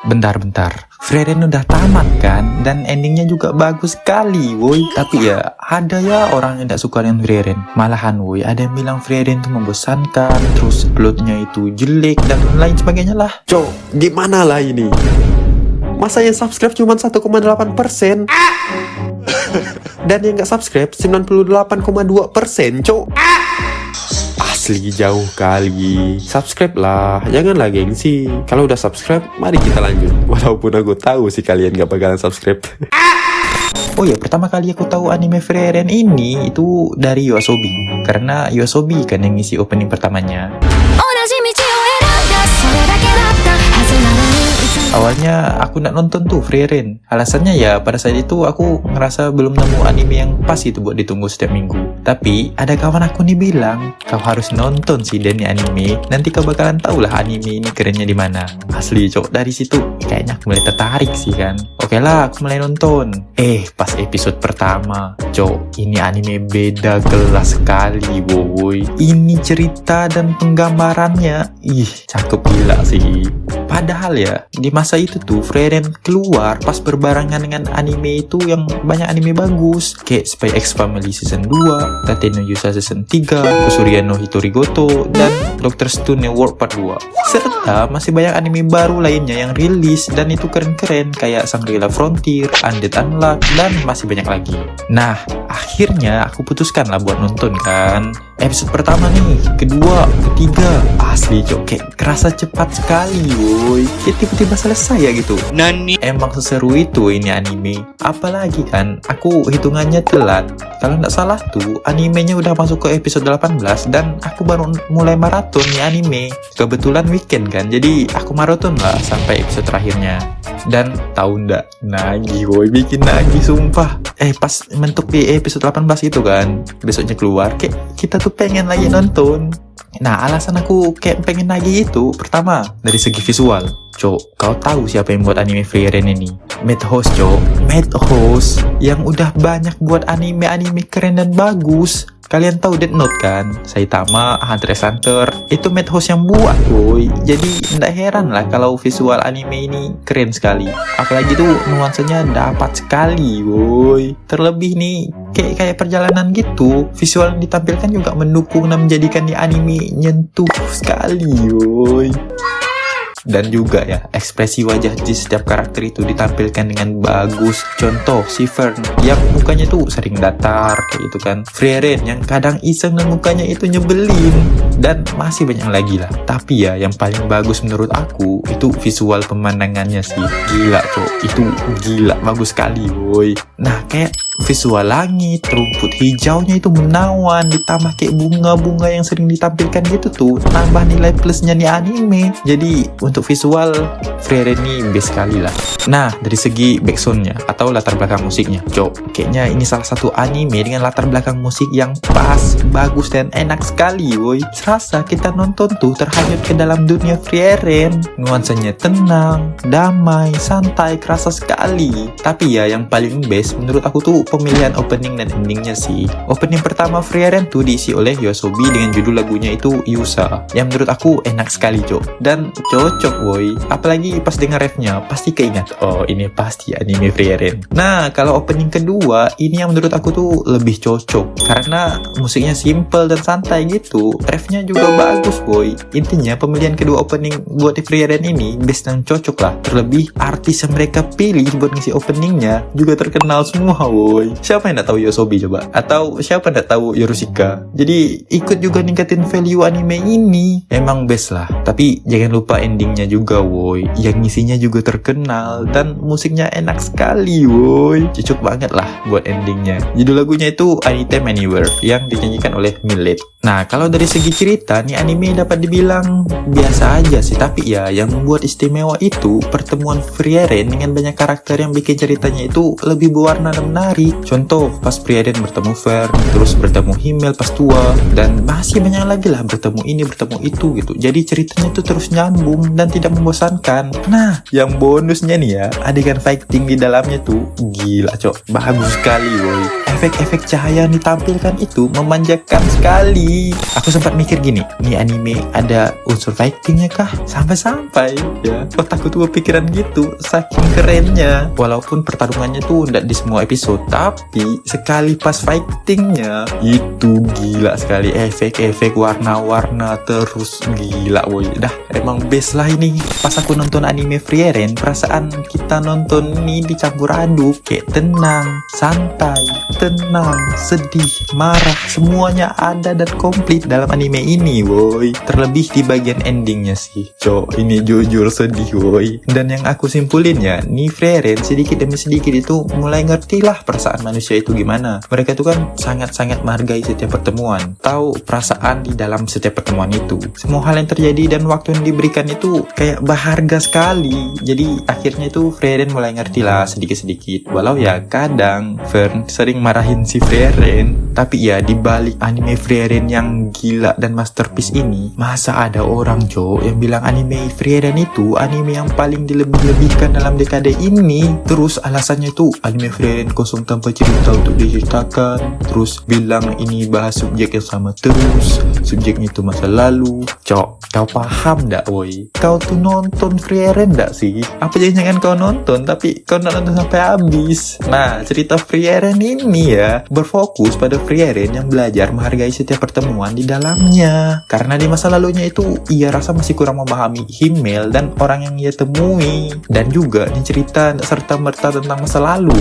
Bentar. Frieren udah tamat kan? Dan endingnya juga bagus sekali, woi. Tapi ya, ada ya orang yang tidak suka dengan Frieren. Malahan, woi, ada yang bilang Frieren itu membosankan, terus plotnya itu jelek, dan lain sebagainya lah. Cok, gimana lah ini? Masa yang subscribe cuma 1,8%? Dan yang nggak subscribe 98,2%, cok. Asli jauh kali. Subscribe lah, janganlah gengsi. Kalau udah subscribe, mari kita lanjut. Walaupun aku tahu sih kalian gak bakalan subscribe. Oh ya, pertama kali aku tahu anime Frieren ini itu dari YOASOBI. Karena YOASOBI kan yang ngisi opening pertamanya. Awalnya aku nak nonton tuh Frieren. Alasannya ya pada saat itu aku ngerasa belum nemu anime yang pas itu buat ditunggu setiap minggu. Tapi ada kawan aku nih bilang, kau harus nonton sih Denny anime. Nanti kau bakalan tahu lah anime ini kerennya di mana. Asli cok, dari situ kayaknya aku mulai tertarik sih kan. Oke lah, aku mulai nonton. Pas episode pertama, cok, ini anime beda kelas sekali, boy. Ini cerita dan penggambarannya, cakep gila sih. Padahal ya, di masa itu tuh Frieren keluar pas berbarengan dengan anime itu yang banyak anime bagus. Kayak Spy X Family Season 2, Tate no Yusa Season 3, Kusuria no Hitorigoto, dan Dr. Stone World Part 2. Serta masih banyak anime baru lainnya yang rilis dan itu keren-keren kayak Shangri-La Frontier, Undead Unluck, dan masih banyak lagi. Nah, akhirnya aku putuskan lah buat nonton kan. Episode pertama nih, kedua, ketiga, asli cok, kayak kerasa cepat sekali woi. Kayak tiba-tiba selesai ya gitu. Nani? Emang seseru itu ini anime. Apalagi kan, aku hitungannya telat. Kalau nggak salah tuh, animenya udah masuk ke episode 18 dan aku baru mulai maraton nih anime. Kebetulan weekend kan, jadi aku maraton lah sampai episode terakhirnya. Dan tahu nggak, nagih woi, bikin nagih sumpah. Pas mentok di episode 18 itu kan, besoknya keluar, kayak kita tuh pengen lagi nonton. Nah, alasan aku kayak pengen lagi itu, pertama, dari segi visual. Cok, kau tahu siapa yang buat anime Frieren ini? Madhouse, cok. Madhouse yang udah banyak buat anime-anime keren dan bagus. Kalian tahu Death Note kan? Saitama, Hunter x Hunter, itu Madhouse yang buat, boy. Jadi, nggak heran lah kalau visual anime ini keren sekali. Apalagi tuh nuansanya dapat sekali, boy. Terlebih nih, kayak perjalanan gitu. Visual yang ditampilkan juga mendukung dan menjadikan di anime nyentuh sekali, boy. Dan juga ya, ekspresi wajah di setiap karakter itu ditampilkan dengan bagus. Contoh, si Fern yang mukanya tuh sering datar kayak gitu kan. Frieren yang kadang iseng dan mukanya itu nyebelin. Dan masih banyak lagi lah. Tapi ya, yang paling bagus menurut aku itu visual pemandangannya sih. Gila cok, itu gila, bagus sekali boy. Nah, kayak visual langit, rumput hijaunya itu menawan, ditambah kayak bunga-bunga yang sering ditampilkan gitu tuh, nambah nilai plusnya nih anime. Jadi untuk visual Frieren ini best sekali lah. Nah, dari segi backsoundnya atau latar belakang musiknya, cok, kayaknya ini salah satu anime dengan latar belakang musik yang pas, bagus dan enak sekali woy. Serasa kita nonton tuh terhanyut ke dalam dunia Frieren. Nuansanya tenang, damai, santai, kerasa sekali. Tapi ya yang paling best menurut aku tuh pemilihan opening dan endingnya sih. Opening pertama Frieren tuh diisi oleh YOASOBI dengan judul lagunya itu Yusa, yang menurut aku enak sekali cok, dan cocok woy. Apalagi pas denger refnya pasti keingat, oh ini pasti anime Frieren. Nah, kalau opening kedua ini yang menurut aku tuh lebih cocok karena musiknya simple dan santai gitu, refnya juga bagus boy. Intinya pemilihan kedua opening buat di Frieren ini best dan cocok lah. Terlebih artis yang mereka pilih buat ngisi openingnya juga terkenal semua woy. Siapa yang gak tahu YOASOBI coba? Atau siapa yang gak tahu Yorushika? Jadi ikut juga ningkatin value anime ini. Emang best lah. Tapi jangan lupa endingnya juga woy. Yang ngisinya juga terkenal dan musiknya enak sekali woy. Cocok banget lah buat endingnya. Judul lagunya itu Anytime Anywhere yang dinyanyikan oleh Millet. Nah, kalau dari segi cerita nih anime dapat dibilang biasa aja sih. Tapi ya yang membuat istimewa itu pertemuan Frieren dengan banyak karakter yang bikin ceritanya itu lebih berwarna dan menarik. Contoh, pas Frieren bertemu Fern, terus bertemu Himmel pas tua, dan masih banyak lagi lah bertemu ini, bertemu itu gitu. Jadi ceritanya itu terus nyambung dan tidak membosankan. Nah, yang bonusnya nih ya, adegan fighting di dalamnya tuh gila cok, bagus sekali woy. efek-efek cahaya yang ditampilkan itu memanjakan sekali. Aku sempat mikir gini, nih anime ada unsur fightingnya kah? Sampai-sampai ya otakku tuh kepikiran gitu, saking kerennya. Walaupun pertarungannya tuh nggak di semua episode, tapi sekali pas fightingnya itu gila sekali, efek-efek warna-warna terus gila woy. Dah emang best lah ini. Pas aku nonton anime Frieren, perasaan kita nonton ini dicampur aduk, kayak tenang, santai, tenang, sedih, marah, semuanya ada dan komplit dalam anime ini woy. Terlebih di bagian endingnya sih, cok, ini jujur sedih woy. Dan yang aku simpulin ya, nih Frieren sedikit demi sedikit itu mulai ngerti lah perasaan manusia itu gimana. Mereka itu kan sangat-sangat menghargai setiap pertemuan, tahu perasaan di dalam setiap pertemuan itu. Semua hal yang terjadi dan waktu yang diberikan itu kayak berharga sekali. Jadi akhirnya itu Frieren mulai ngerti lah sedikit-sedikit. Walau ya kadang Fern sering marahin si Frieren, tapi ya di balik anime Frieren yang gila dan masterpiece ini, masa ada orang yang bilang anime Frieren itu anime yang paling dilebih-lebihkan dalam dekade ini. Terus alasannya itu anime Frieren kosong tanpa cerita untuk diceritakan. Terus bilang ini bahas subjek yang sama terus, subjeknya itu masa lalu. Cok, kau paham dak woi? Kau tuh nonton Frieren dak sih? Apa jangan kau nonton tapi kau nggak nonton sampai habis? Nah, cerita Frieren ini ya berfokus pada Frieren yang belajar menghargai setiap pertemuan di dalamnya. Karena di masa lalunya itu ia rasa masih kurang memahami Himmel dan orang yang ia temui. Dan juga ini cerita serta-merta tentang masa lalu.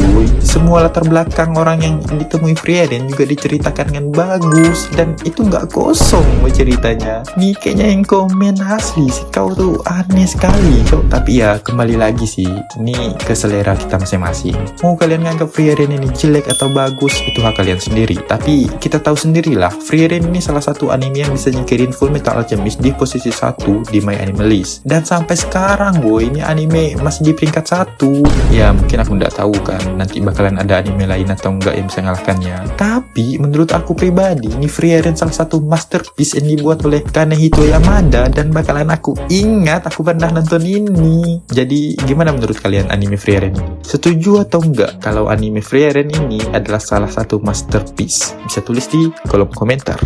Semua latar belakang orang yang ditemui Frieren juga diceritakan dengan bagus. Dan itu nggak kosong ceritanya. Nih kayaknya yang komen asli sih, kau tuh aneh sekali cok. Tapi ya kembali lagi sih, ini ke selera kita masing-masing. Mau kalian nganggap Frieren ini jelek atau bagus, itu hak kalian sendiri. Tapi kita tahu sendirilah, Frieren ini salah satu anime yang bisa nyingkirin Fullmetal Alchemist di posisi 1 di My Anime List. Dan sampai sekarang boy, ini anime masih di peringkat 1. Ya mungkin aku nggak tahu kan nanti bakalan ada anime lain atau enggak yang bisa ngalahkannya. Tapi menurut aku pribadi, ini Frieren salah satu masterpiece yang dibuat oleh Kanehito Yamada dan bakalan aku ingat aku pernah nonton ini. Jadi gimana menurut kalian anime Frieren ini? Setuju atau enggak kalau anime Frieren ini adalah salah satu masterpiece? Bisa tulis di kolom komentar.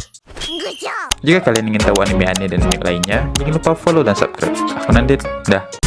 Jika kalian ingin tahu anime aneh dan anime lainnya, jangan lupa follow dan subscribe. Aku Nandit, dah.